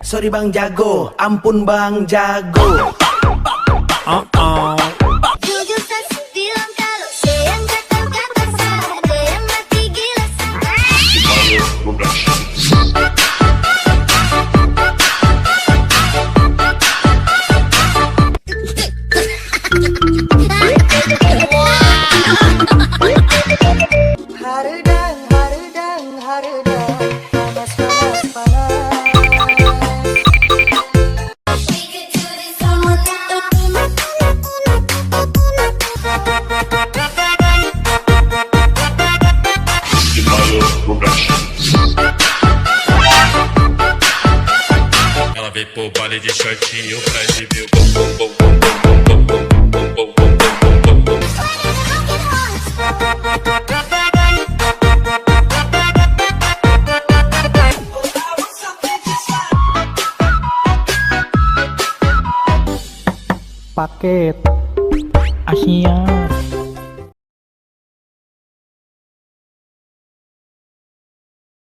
Sorry Bang Jago, ampun Bang Jago. Jujur tak bilang kalau sayang kata-kata salah, ada yang mati gila Haredang, haredang, haredang, panas, panas, panas. Ela veio pro baile de shortinho pra exibir o bom bom bom bom bom bom bom bom bom bom bom bom. Paket Asia.